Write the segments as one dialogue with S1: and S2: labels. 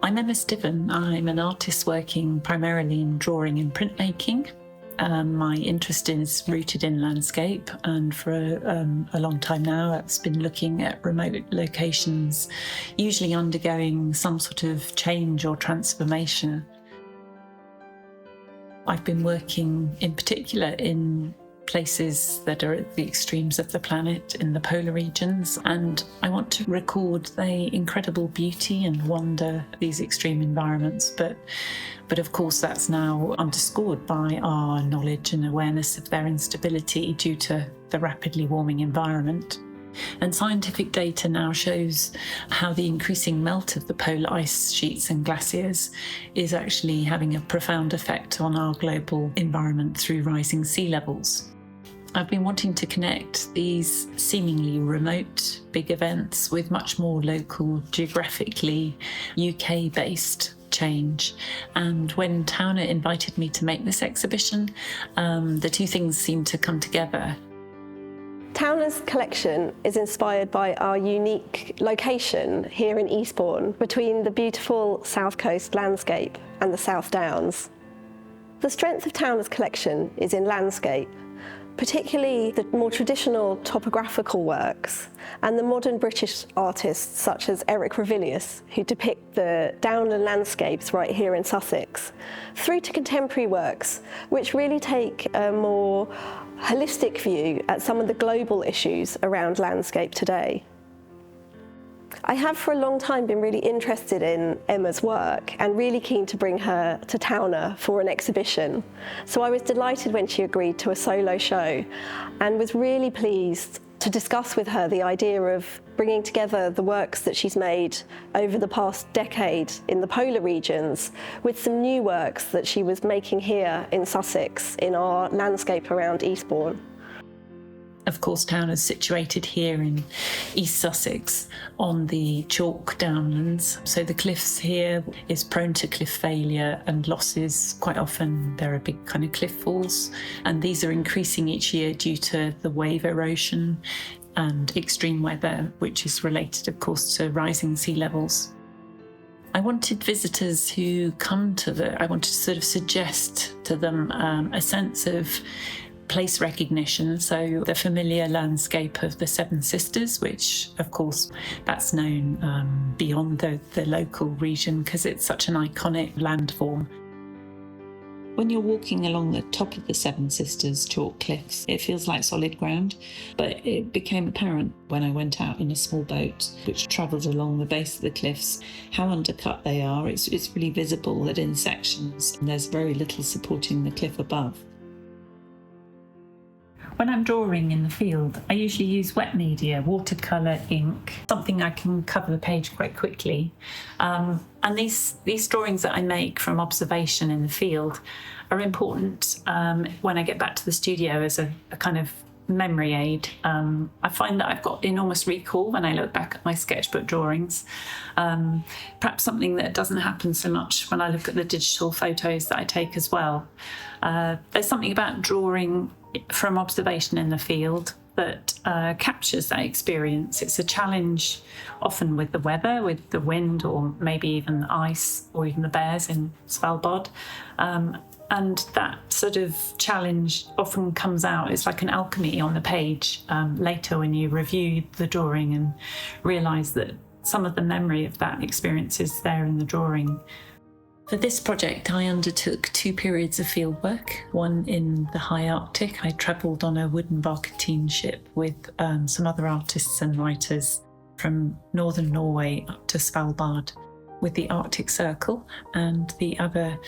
S1: I'm Emma Stibbon. I'm an artist working primarily in drawing and printmaking. My interest is rooted in landscape, and for a long time now it's been looking at remote locations, usually undergoing some sort of change or transformation. I've been working in particular in places that are at the extremes of the planet, in the polar regions, and I want to record the incredible beauty and wonder of these extreme environments, but of course that's now underscored by our knowledge and awareness of their instability due to the rapidly warming environment. And scientific data now shows how the increasing melt of the polar ice sheets and glaciers is actually having a profound effect on our global environment through rising sea levels. I've been wanting to connect these seemingly remote big events with much more local, geographically UK-based change. And when Towner invited me to make this exhibition, the two things seemed to come together.
S2: Towner's collection is inspired by our unique location here in Eastbourne, between the beautiful South Coast landscape and the South Downs. The strength of Towner's collection is in landscape, particularly the more traditional topographical works and the modern British artists such as Eric Ravilius, who depict the downland landscapes right here in Sussex, through to contemporary works which really take a more holistic view at some of the global issues around landscape today. I have for a long time been really interested in Emma's work and really keen to bring her to Towner for an exhibition. So I was delighted when she agreed to a solo show and was really pleased to discuss with her the idea of bringing together the works that she's made over the past decade in the polar regions with some new works that she was making here in Sussex in our landscape around Eastbourne.
S1: Of course, Towner's situated here in East Sussex on the chalk downlands. So the cliffs here is prone to cliff failure and losses. Quite often there are big kind of cliff falls, and these are increasing each year due to the wave erosion and extreme weather, which is related, of course, to rising sea levels. I wanted visitors who come to I wanted to sort of suggest to them a sense of place recognition, so the familiar landscape of the Seven Sisters, which of course that's known beyond the local region because it's such an iconic landform. When you're walking along the top of the Seven Sisters chalk cliffs, it feels like solid ground, but it became apparent when I went out in a small boat which travelled along the base of the cliffs how undercut they are. It's really visible that in sections there's very little supporting the cliff above. When I'm drawing in the field, I usually use wet media, watercolour, ink, something I can cover the page quite quickly. And these drawings that I make from observation in the field are important when I get back to the studio as a kind of memory aid. I find that I've got enormous recall when I look back at my sketchbook drawings. Perhaps something that doesn't happen so much when I look at the digital photos that I take as well. There's something about drawing from observation in the field that captures that experience. It's a challenge often with the weather, with the wind, or maybe even the ice, or even the bears in Svalbard. And that sort of challenge often comes out. It's like an alchemy on the page later when you review the drawing and realise that some of the memory of that experience is there in the drawing. For this project, I undertook 2 periods of fieldwork, one in the high Arctic. I travelled on a wooden barkentine ship with some other artists and writers from northern Norway up to Svalbard with the Arctic Circle, and the other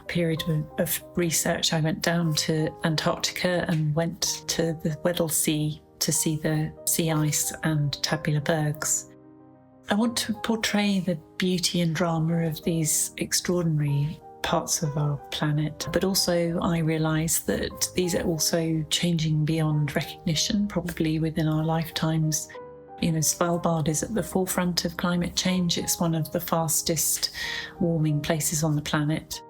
S1: period of research I went down to Antarctica and went to the Weddell Sea to see the sea ice and tabular bergs. I want to portray the beauty and drama of these extraordinary parts of our planet, but also I realise that these are also changing beyond recognition, probably within our lifetimes. You know, Svalbard is at the forefront of climate change. It's one of the fastest warming places on the planet.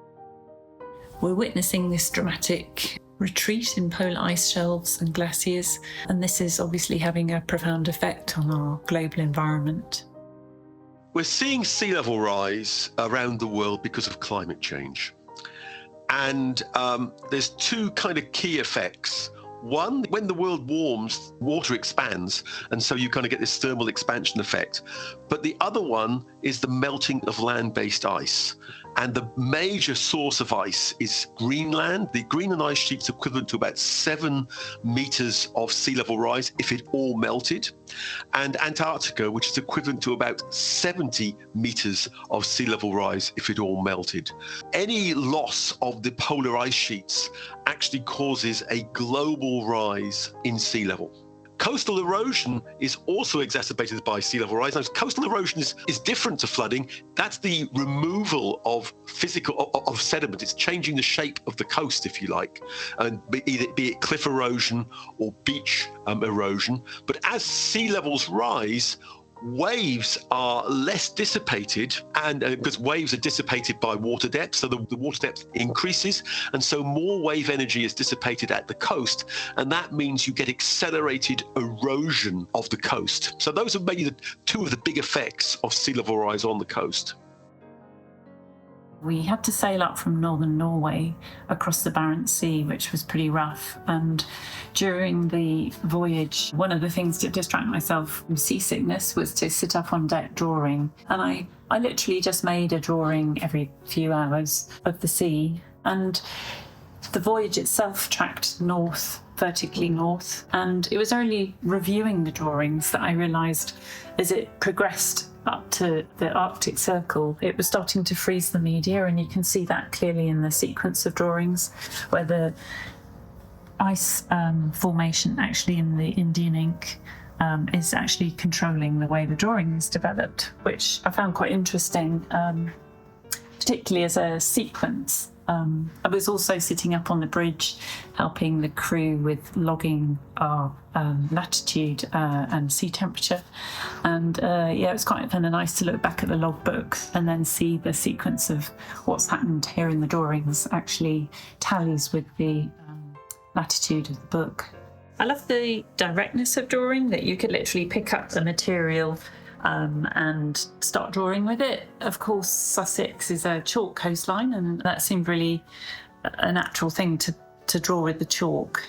S1: We're witnessing this dramatic retreat in polar ice shelves and glaciers, and this is obviously having a profound effect on our global environment.
S3: We're seeing sea level rise around the world because of climate change. And there's two kind of key effects. One, when the world warms, water expands, and so you kind of get this thermal expansion effect. But the other one is the melting of land-based ice. And the major source of ice is Greenland. The Greenland ice sheet's equivalent to about 7 meters of sea level rise if it all melted. And Antarctica, which is equivalent to about 70 meters of sea level rise if it all melted. Any loss of the polar ice sheets actually causes a global rise in sea level. Coastal erosion is also exacerbated by sea level rise. Now, coastal erosion is different to flooding. That's the removal of of sediment. It's changing the shape of the coast, if you like, and be it cliff erosion or beach erosion. But as sea levels rise, waves are less dissipated, and because waves are dissipated by water depth, so the water depth increases, and so more wave energy is dissipated at the coast, and that means you get accelerated erosion of the coast. So those are maybe two of the big effects of sea level rise on the coast.
S1: We had to sail up from northern Norway across the Barents Sea, which was pretty rough. And during the voyage, one of the things to distract myself from seasickness was to sit up on deck drawing. And I literally just made a drawing every few hours of the sea. And the voyage itself tracked north, vertically north. And it was only reviewing the drawings that I realised as it progressed up to the Arctic Circle, it was starting to freeze the media, and you can see that clearly in the sequence of drawings where the ice formation actually in the Indian ink is actually controlling the way the drawing is developed, which I found quite interesting, particularly as a sequence. I was also sitting up on the bridge helping the crew with logging our latitude and sea temperature, and it was quite kind of nice to look back at the logbook and then see the sequence of what's happened here in the drawings actually tallies with the latitude of the book. I love the directness of drawing, that you could literally pick up the material and start drawing with it. Of course, Sussex is a chalk coastline, and that seemed really a natural thing to draw with the chalk.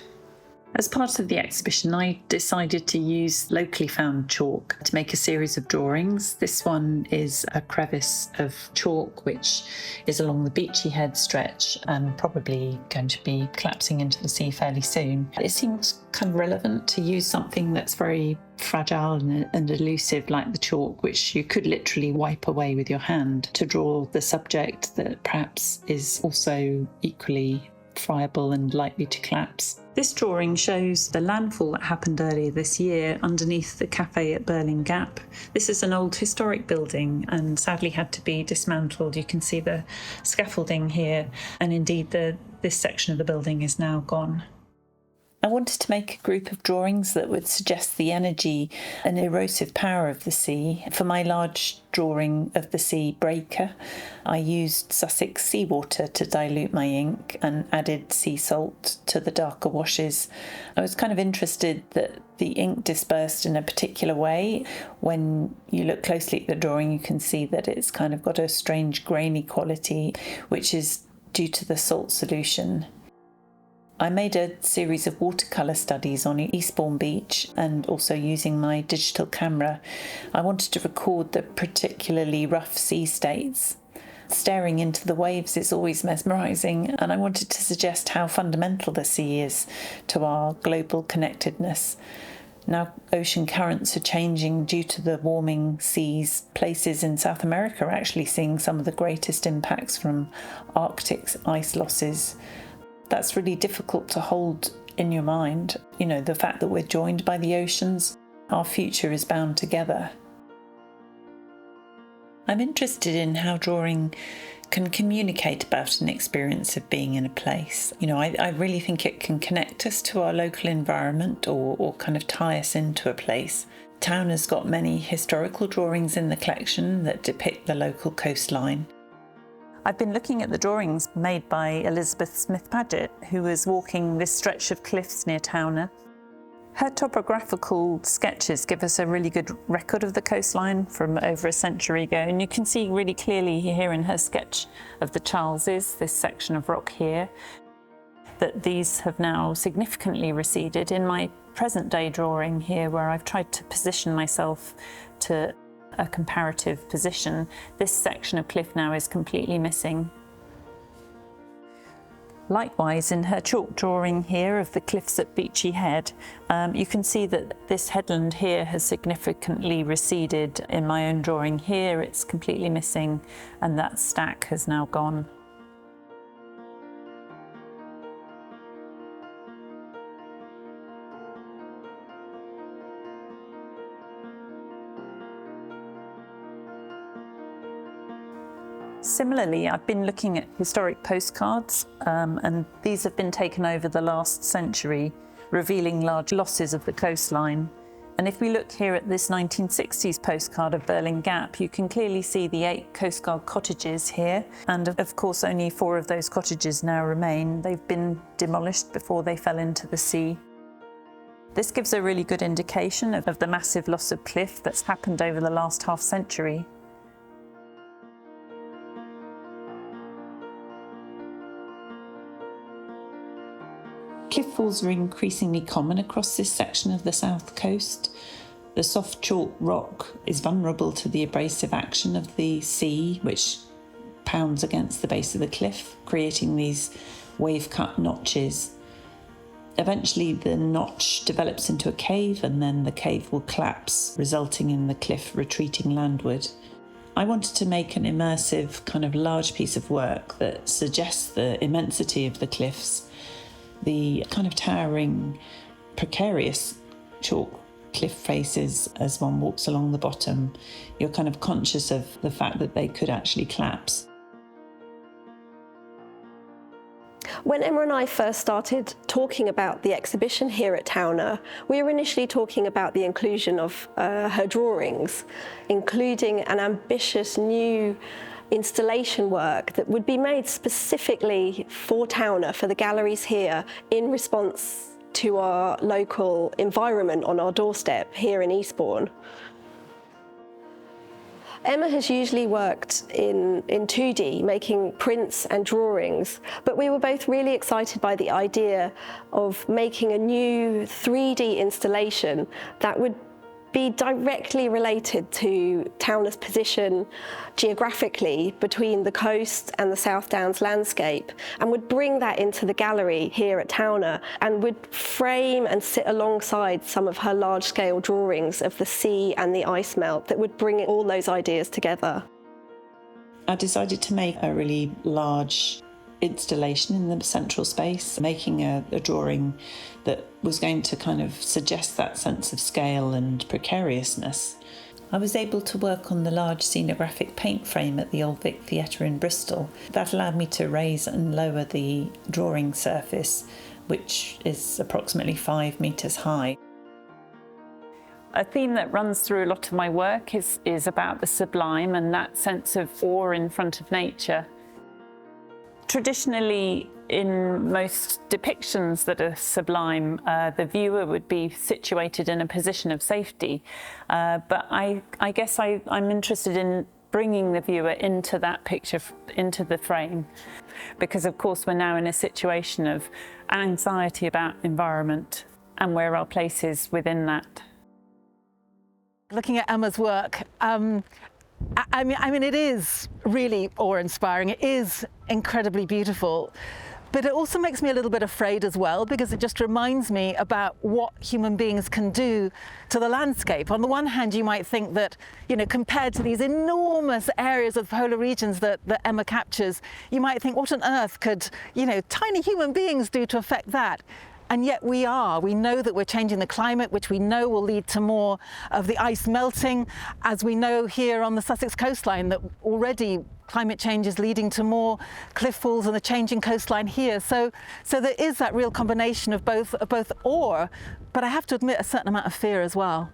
S1: As part of the exhibition, I decided to use locally found chalk to make a series of drawings. This one is a crevice of chalk which is along the Beachy Head stretch and probably going to be collapsing into the sea fairly soon. It seems kind of relevant to use something that's very fragile and elusive like the chalk, which you could literally wipe away with your hand, to draw the subject that perhaps is also equally friable and likely to collapse. This drawing shows the landfall that happened earlier this year underneath the cafe at Berlin Gap. This is an old historic building and sadly had to be dismantled. You can see the scaffolding here, and indeed this section of the building is now gone. I wanted to make a group of drawings that would suggest the energy and erosive power of the sea. For my large drawing of the sea breaker, I used Sussex seawater to dilute my ink and added sea salt to the darker washes. I was kind of interested that the ink dispersed in a particular way. When you look closely at the drawing, you can see that it's kind of got a strange grainy quality, which is due to the salt solution. I made a series of watercolour studies on Eastbourne Beach, and also using my digital camera, I wanted to record the particularly rough sea states. Staring into the waves is always mesmerising, and I wanted to suggest how fundamental the sea is to our global connectedness. Now ocean currents are changing due to the warming seas. Places in South America are actually seeing some of the greatest impacts from Arctic ice losses. That's really difficult to hold in your mind. You know, the fact that we're joined by the oceans, our future is bound together. I'm interested in how drawing can communicate about an experience of being in a place. You know, I really think it can connect us to our local environment or kind of tie us into a place. Town has got many historical drawings in the collection that depict the local coastline. I've been looking at the drawings made by Elizabeth Smith Paget, who was walking this stretch of cliffs near Towner. Her topographical sketches give us a really good record of the coastline from over a century ago, and you can see really clearly here in her sketch of the Charleses, this section of rock here, that these have now significantly receded. In my present day drawing here, where I've tried to position myself to a comparative position, this section of cliff now is completely missing. Likewise, in her chalk drawing here of the cliffs at Beachy Head, you can see that this headland here has significantly receded. In my own drawing here, it's completely missing, and that stack has now gone. Similarly, I've been looking at historic postcards, and these have been taken over the last century, revealing large losses of the coastline. And if we look here at this 1960s postcard of Berlin Gap, you can clearly see the 8 coastguard cottages here, and of course only 4 of those cottages now remain. They've been demolished before they fell into the sea. This gives a really good indication of the massive loss of cliff that's happened over the last half century. Cliff falls are increasingly common across this section of the south coast. The soft chalk rock is vulnerable to the abrasive action of the sea, which pounds against the base of the cliff, creating these wave-cut notches. Eventually the notch develops into a cave, and then the cave will collapse, resulting in the cliff retreating landward. I wanted to make an immersive, kind of large piece of work that suggests the immensity of the cliffs, the kind of towering, precarious chalk cliff faces as one walks along the bottom. You're kind of conscious of the fact that they could actually collapse.
S2: When Emma and I first started talking about the exhibition here at Towner, we were initially talking about the inclusion of her drawings, including an ambitious new installation work that would be made specifically for Towner, for the galleries here, in response to our local environment on our doorstep here in Eastbourne. Emma has usually worked in 2D, making prints and drawings, but we were both really excited by the idea of making a new 3D installation that would be directly related to Towner's position geographically between the coast and the South Downs landscape, and would bring that into the gallery here at Towner, and would frame and sit alongside some of her large-scale drawings of the sea and the ice melt that would bring all those ideas together.
S1: I decided to make a really large installation in the central space, making a drawing that was going to kind of suggest that sense of scale and precariousness. I was able to work on the large scenographic paint frame at the Old Vic Theatre in Bristol. That allowed me to raise and lower the drawing surface, which is approximately 5 metres high. A theme that runs through a lot of my work is about the sublime and that sense of awe in front of nature. Traditionally, in most depictions that are sublime, the viewer would be situated in a position of safety. But I guess I'm interested in bringing the viewer into that picture, into the frame, because of course we're now in a situation of anxiety about environment and where our place is within that.
S4: Looking at Emma's work, I mean, it is really awe-inspiring. It is incredibly beautiful, but it also makes me a little bit afraid as well, because it just reminds me about what human beings can do to the landscape. On the one hand, you might think that, you know, compared to these enormous areas of polar regions that Emma captures, you might think, what on earth could, you know, tiny human beings do to affect that? And yet we know that we're changing the climate, which we know will lead to more of the ice melting, as we know here on the Sussex coastline that already climate change is leading to more cliff falls and the changing coastline here. So there is that real combination of both awe, but I have to admit a certain amount of fear as well.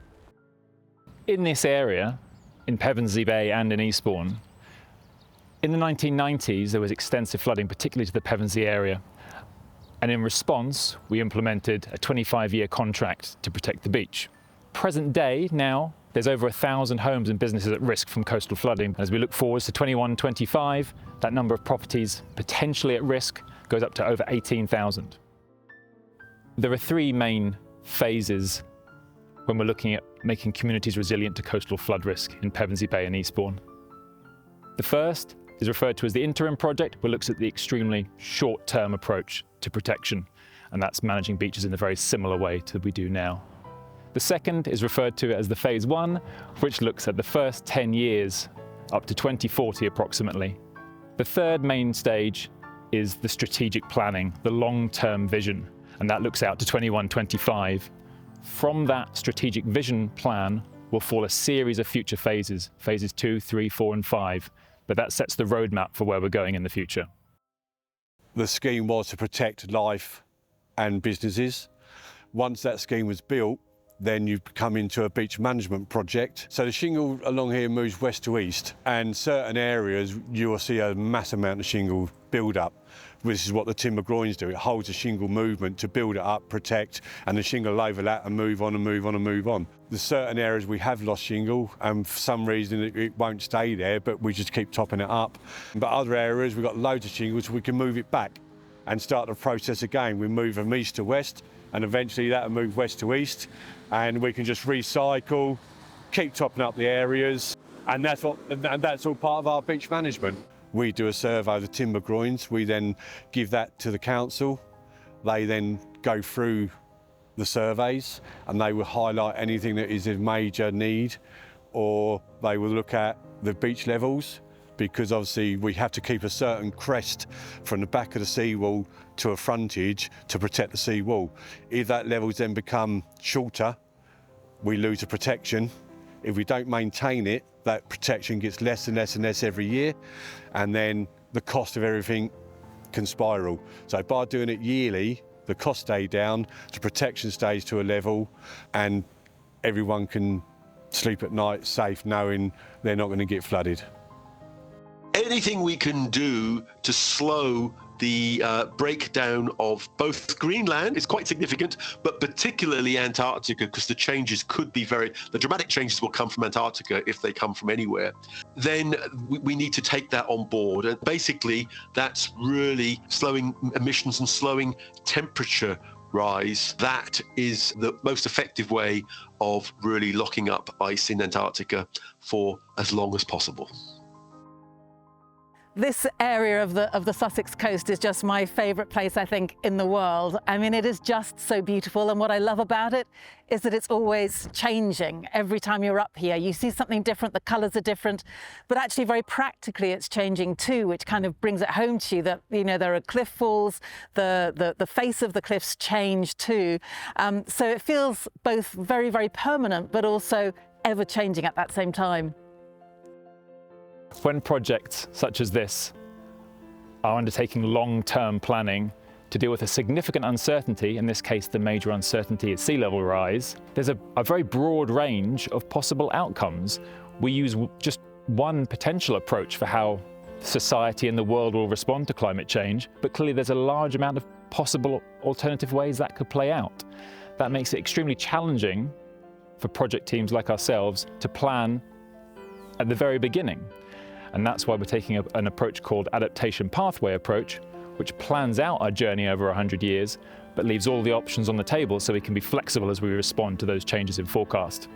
S5: In this area, in Pevensey Bay and in Eastbourne, in the 1990s there was extensive flooding, particularly to the Pevensey area. And in response, we implemented a 25-year contract to protect the beach. Present day now, there's over 1,000 homes and businesses at risk from coastal flooding. As we look forwards to 21-25, that number of properties potentially at risk goes up to over 18,000. There are three main phases when we're looking at making communities resilient to coastal flood risk in Pevensey Bay and Eastbourne. The first is referred to as the interim project, which looks at the extremely short-term approach to protection, and that's managing beaches in a very similar way to we do now. The second is referred to as the phase one, which looks at the first 10 years up to 2040 approximately. The third main stage is the strategic planning, the long-term vision, and that looks out to 21-25. From that strategic vision plan will fall a series of future phases, phases 2, 3, 4 and 5, but that sets the roadmap for where we're going in the future.
S6: The scheme was to protect life and businesses. Once that scheme was built, then you come into a beach management project. So the shingle along here moves west to east, and certain areas you will see a mass amount of shingle build up. This is what the timber groins do. It holds a shingle movement to build it up, protect, and the shingle will overlap and move on and move on and move on. There's certain areas we have lost shingle, and for some reason it won't stay there, but we just keep topping it up. But other areas we've got loads of shingles, so we can move it back and start the process again. We move from east to west, and eventually that'll move west to east, and we can just recycle, keep topping up the areas, and that's all part of our beach management. We do a survey of the timber groins. We then give that to the council. They then go through the surveys and they will highlight anything that is a major need, or they will look at the beach levels, because obviously we have to keep a certain crest from the back of the seawall to a frontage to protect the seawall. If that levels then become shorter, we lose the protection. If we don't maintain it, that protection gets less and less and less every year, and then the cost of everything can spiral. So by doing it yearly, the cost stays down, the protection stays to a level, and everyone can sleep at night safe knowing they're not going to get flooded.
S3: Anything we can do to slow the breakdown of both Greenland is quite significant, but particularly Antarctica, because the changes could be the dramatic changes will come from Antarctica if they come from anywhere. Then we need to take that on board. And basically, that's really slowing emissions and slowing temperature rise. That is the most effective way of really locking up ice in Antarctica for as long as possible.
S4: This area of the Sussex coast is just my favourite place, I think, in the world. I mean, it is just so beautiful, and what I love about it is that it's always changing. Every time you're up here, you see something different, the colours are different, but actually very practically it's changing too, which kind of brings it home to you that, you know, there are cliff falls, the face of the cliffs change too. So it feels both very, very permanent, but also ever changing at that same time.
S5: When projects such as this are undertaking long-term planning to deal with a significant uncertainty, in this case the major uncertainty is sea level rise, there's a very broad range of possible outcomes. We use just one potential approach for how society and the world will respond to climate change, but clearly there's a large amount of possible alternative ways that could play out. That makes it extremely challenging for project teams like ourselves to plan at the very beginning. And that's why we're taking an approach called adaptation pathway approach, which plans out our journey over 100 years, but leaves all the options on the table so we can be flexible as we respond to those changes in forecast.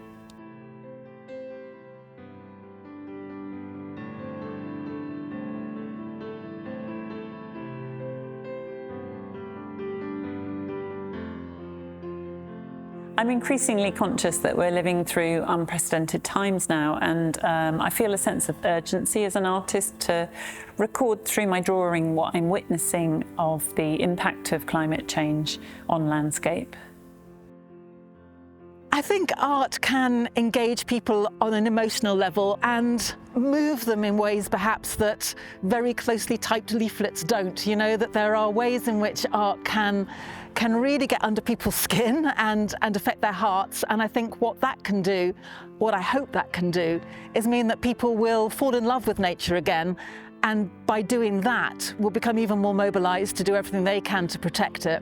S1: I'm increasingly conscious that we're living through unprecedented times now, and I feel a sense of urgency as an artist to record through my drawing what I'm witnessing of the impact of climate change on landscape.
S4: I think art can engage people on an emotional level and move them in ways perhaps that very closely typed leaflets don't. You know, that there are ways in which art can really get under people's skin and affect their hearts. And I think what that can do, what I hope that can do, is mean that people will fall in love with nature again And by doing that, will become even more mobilised to do everything they can to protect it.